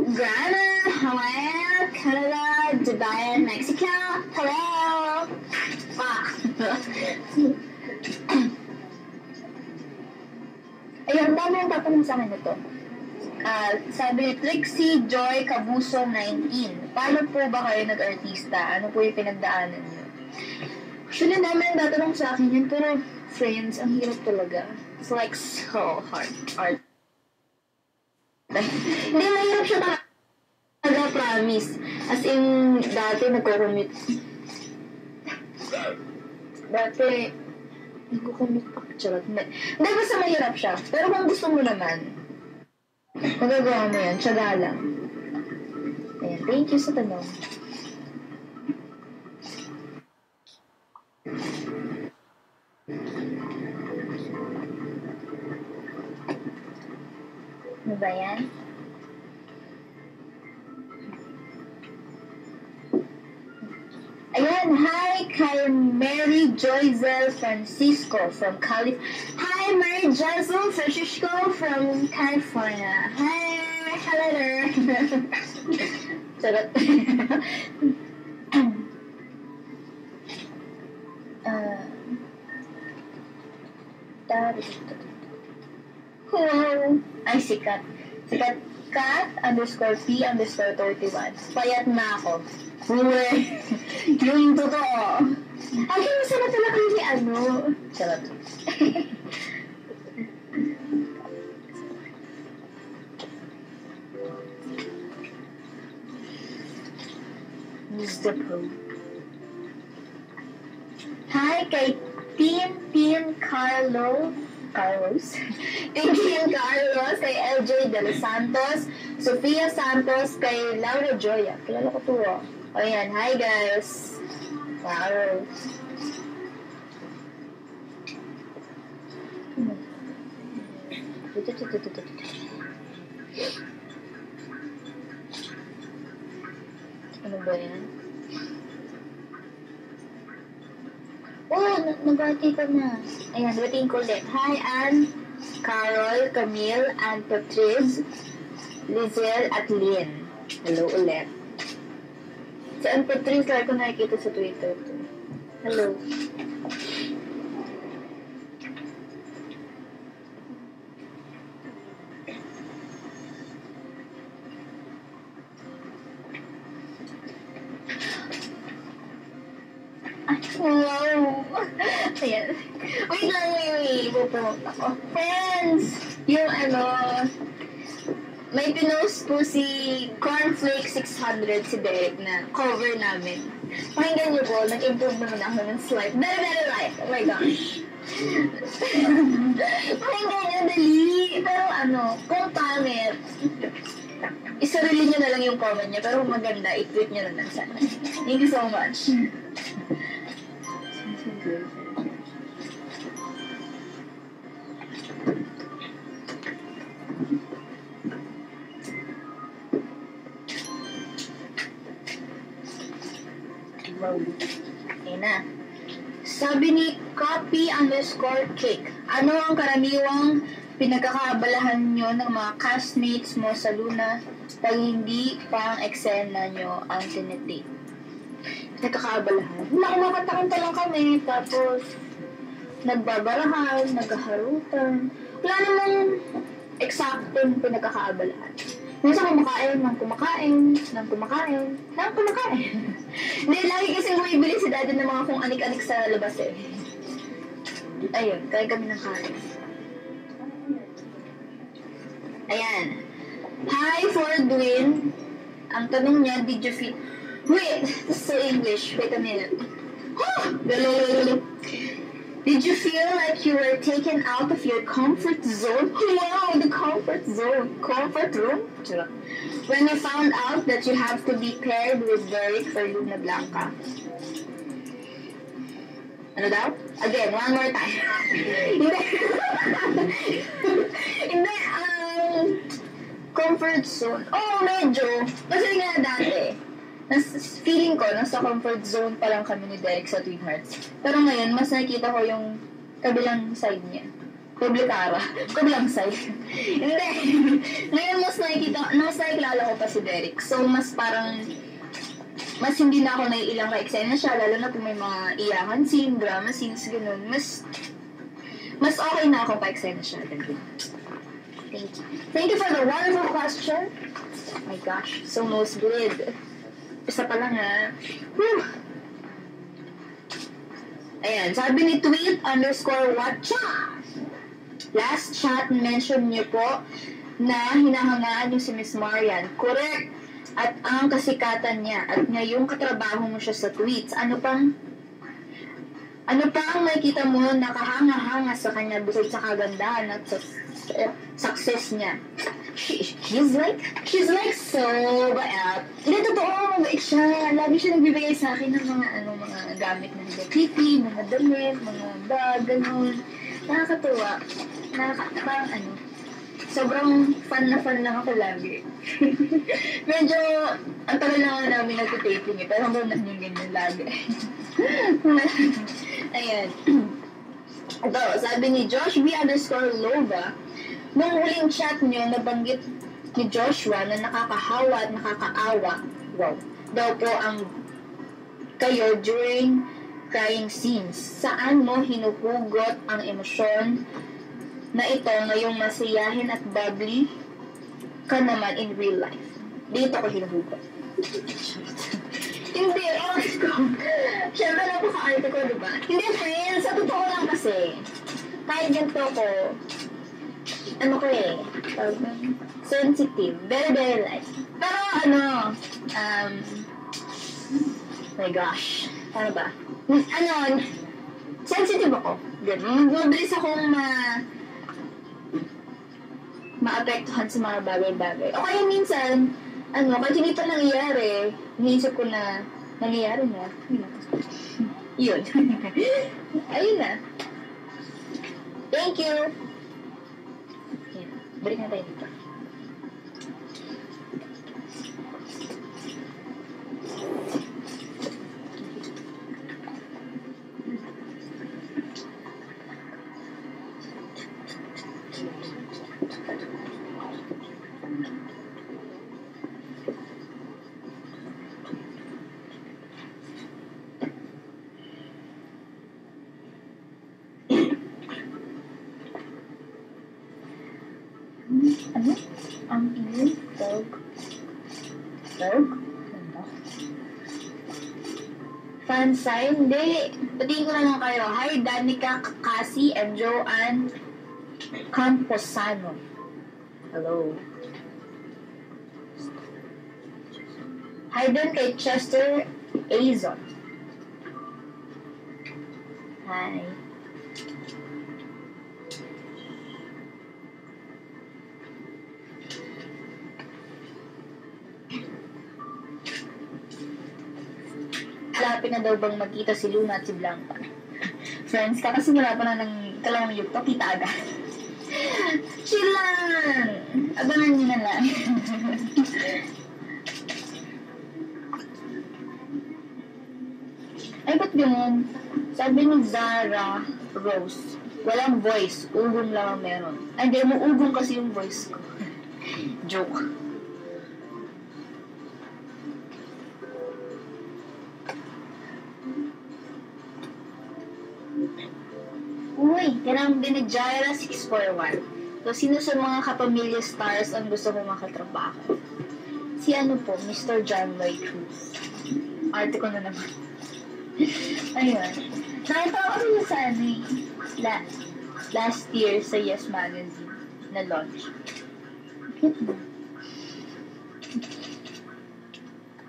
Ghana, Hawaii, Canada, Dubai, and Mexico. Hello! Ayun, dami yung tatanong sa akin ito. Sabi ni Trixie Joy Cabuso 19. Paano po ba kayo nag-artista? Ano po yung pinagdaanan niyo? Actually, dami yung tatanong sa akin yun, pero friends, ang hirap talaga. It's like so hard. Art. Hindi, mahirap siya talaga, promise. As in, dati nagko-commute. Nagko-commute pa. Charot. Hindi, basta mahirap siya. Pero kung gusto mo naman, magagawa mo yan. Tiyaga lang. Ayan, thank you sa tanong. Ano ba yan? Ayan, hi kay Mary Joyzel Francisco from California. Hi, Mary Joyzel Francisco from California. Hi, hello there. Charot. Hello. Ay, sikat. Sikat cat _P_31. Payat na ako. Uwe. Yung totoo. Ay, masama talaga yung ano. Charot. Use the pro. Hi, kay Team Carlos. Team Carlos, kay LJ De Los Santos, Sofia Santos, kay Laura Joya. Kilala ko to. Ayan, hi guys. Wow. Ano ba yan? Oh, nabati ka na. Ayan, batiin ko ulit. Hi, Anne, Carol, Camille, Anne Patrice, Lizelle, at Lynn. Hello ulit. Si Anne Patrice, like ko nakikita sa Twitter. Hello. Wow! Ayan. Wait lang, may ipopromote ako. Friends! Yung may pinost po si Cornflake 600 si Derek na cover namin. Pakinggan niyo po, nag-improve naman ako ng slide. Very light. Oh my gosh. Pakinggan niyo, dali. Pero kung pangit, isarili niyo na lang yung comment niya. Pero kung maganda, i-tweet niyo na lang sana. Thank you so much. Ayan na. Sabi ni copy_cake. Ano ang karaniwang pinagkakaabalahan nyo ng mga castmates mo sa Luna pag hindi pang eksena nyo ang tinitake? Pinagkakaabalahan? Kumakanta lang kami, tapos nagbabarahan, naghaharutan. Wala namang eksaktong pinagkakaabalahan. Minsan kumakain. Hindi, lagi kasing bumibili si daddy ng mga kung anik-anik sa labas eh. Ayun, kaya kami ng kain. Ayan. Hi, Fordwin. Ang tanong niya, did you feel... Wait, this is so English. Wait a minute. Did you feel like you were taken out of your comfort zone? Wow, the comfort zone. Comfort room? When you found out that you have to be paired with Derek for Luna Blanca. Ano daw? Again, one more time. Hindi, comfort zone. Oh, medyo. Kasi nga dati, feeling ko, nasa comfort zone pa lang kami ni Derek sa Twin Hearts. Pero ngayon, mas nakikita ko yung kabilang side niya. Publicara. Kublangsay. Hindi. Ngayon mas nakikilala ko pa si Derek. So, mas parang, mas hindi na ako naiilang ka-eksena siya, lalo na kung may mga iyakan scene, drama scenes, ganun. Mas okay na ako pa-eksena siya. Ganun. Thank you. Thank you for the wonderful question. Oh my gosh, so most good. Isa pa lang ha. Whew. Ayan, sabi ni tweet_watcha. Last chat, mention niyo po na hinahangaan niyo si Miss Marian. Correct. At ang kasikatan niya. At ngayong katrabaho mo siya sa tweets. Ano pang nakikita mo nakahanga-hanga sa kanya bukod sa kagandahan at sa success niya? She's like so bad. Hindi, totoo, mabait siya. Lagi siya nagbibigay sa akin ng mga gamit na hindi mga damit, mga bag, ganun. Nakakatuwa. Parang sobrang fan lang ako lagi. Medyo, ang tagal na namin nag-taping pero hanggang na yung ganyan lagi. Ayan. Ito, sabi ni Josh B_Lova, nung huling chat nyo, nabanggit ni Joshua na nakakahawa at nakakaawa. Wow. Daw po ang kayo during crying scenes. Saan mo hinuhugot ang emosyon na ito ngayong masiyahin at bubbly ka naman in real life? Dito ko hinuhugot. Hindi, oras ko. Siyempre, napaka-arte ko, diba? Hindi, friends. Sa totoo lang kasi, kahit ganito ko, sensitive. Very, very light. Pero, my gosh. Paano ba? Sensitive ako. Good. Mabilis akong maapektuhan sa mga bagay-bagay. O kaya minsan, kahit hindi pa nangyayari, iniisip ko na nangyayari na. Yun. Ayun na. Thank you. Yan. Balik na tayo dito. Ang iyong dog? Fan sign? Hindi. Patingin ko na lang kayo. Hi, Danica Kakasi and Joanne Camposano. Hello. Hi din kay Chester Azon. Hi. Lapit na daw bang magkita si Luna at si Blanca? Friends ka kasi wala pa na ng kalang yugto, kita agad. Chill lang! Abangan nyo na lang. Ay, ba't ganun? Sabi ni Zara Rose, walang voice, ugong lang ang meron. Ay, hindi mo ugong kasi yung voice ko. Joke. Uy, tinanong din ni Jaira 641. So, sino sa mga kapamilya stars ang gusto mo makatrabaho? Si Mr. John Lloyd Cruz. Arte ko na naman. Ayun. Nakita ko rin sa last year sa Yes Magazine na launch.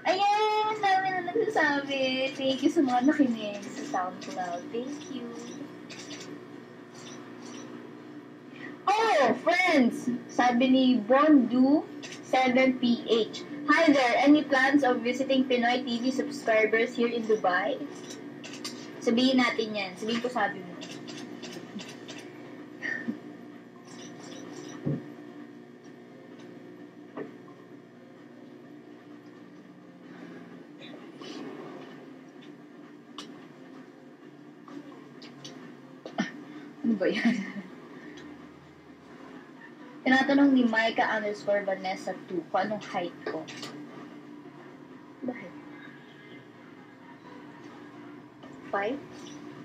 Ayan! Dami na nagsasabi. Thank you sa mga nakinig sa SoundCloud. Thank you. Oh, friends! Sabi ni Bondu 7PH. Hi there! Any plans of visiting Pinoy TV subscribers here in Dubai? Sabihin natin yan. Sabihin ko sabi mo. Ano ba yan? Tinatanong ni Micah _ Vanessa 2 kung anong height ko. Bakit? 5?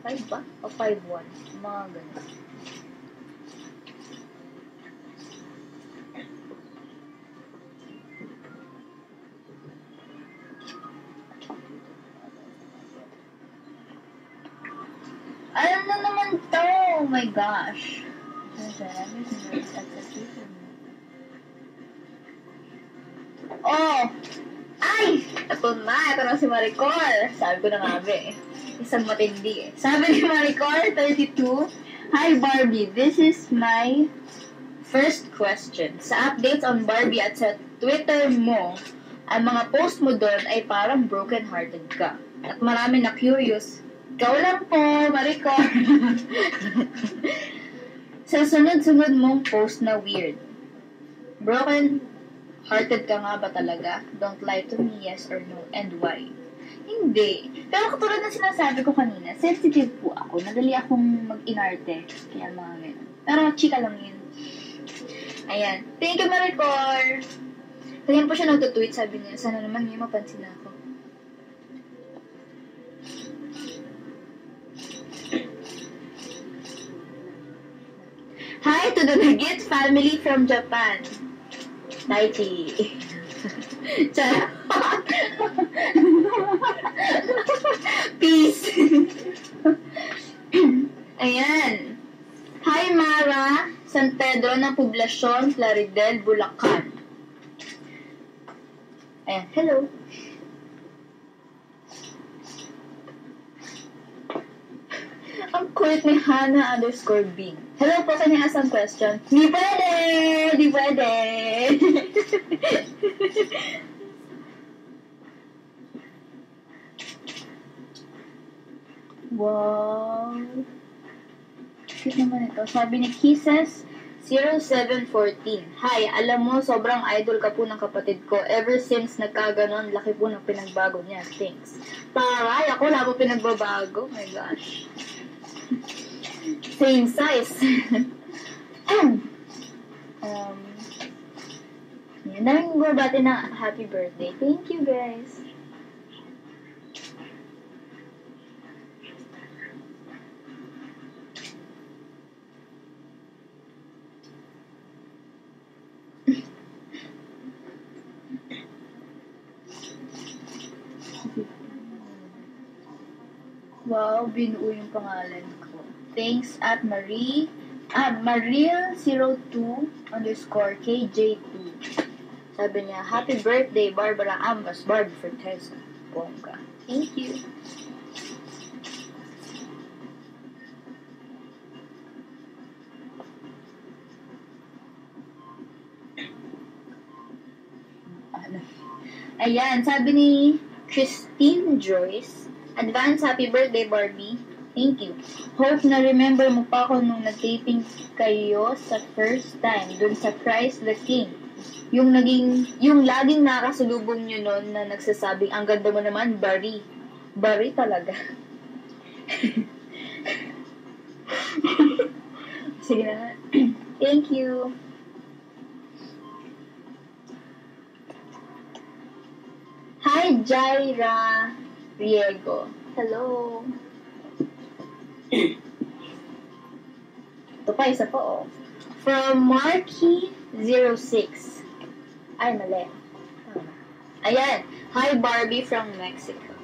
5 ba? O 5'1"? Mga ganun. Alam na naman to! Oh my gosh! Oh! Ay! Ito na si Maricor. Sabi ko na nga ba isang matindi Sabi ni Maricor, 32, Hi Barbie, this is my first question. Sa updates on Barbie at sa Twitter mo, ang mga post mo doon ay parang broken-hearted ka. At marami na curious. Ikaw lang po, Maricor. Sa sunod-sunod mong post na weird. Broken-hearted ka nga ba talaga? Don't lie to me, yes or no, and why? Hindi. Pero katulad na sinasabi ko kanina, sensitive po ako. Nadali akong mag-inarte. Kaya mga ganun. Pero chika lang yun. Ayan. Thank you, Maricor. Kaya po siya nagtutweet, sabi niya, sana naman niya mapansin ako. Hi to the Nugget family from Japan. Taiti. Peace. Ayan. Hi Mara, San Pedro ng Poblasyon, Plaridel, Bulacan. Ayan. Hello. Ang kulit ni Hannah _Bing. Hello po, kanya asang question. Di pwede! Di pwede! Wow! Cute naman ito. Sabi ni Kisses 0714. Hi, alam mo, sobrang idol ka po ng kapatid ko. Ever since nagkaganon, laki po ng pinagbago niya. Thanks. Taray, ako wala po pinagbabago. Oh my gosh. Same size. Yan. Daming babati na happy birthday. Thank you, guys. Wow, binuo yung pangalan ko. Thanks at Maril02_KJ2. Sabi niya, happy birthday, Barbara Ambas, Barbie Forteza. Bongga. Thank you. Ayan, sabi ni Christine Joyce, advance happy birthday, Barbie. Thank you. Hope na remember mo pa ako nung nag-taping kayo sa first time dun sa Christ the King. Yung laging nakasalubong nyo nun na nagsasabing, ang ganda mo naman, Bari. Bari talaga. Sige na. Thank you. Hi, Jaira Riego. Hello. Ito pa, isa po, From Marky06. Ay, mali. Ayan. Hi, Barbie from Mexico.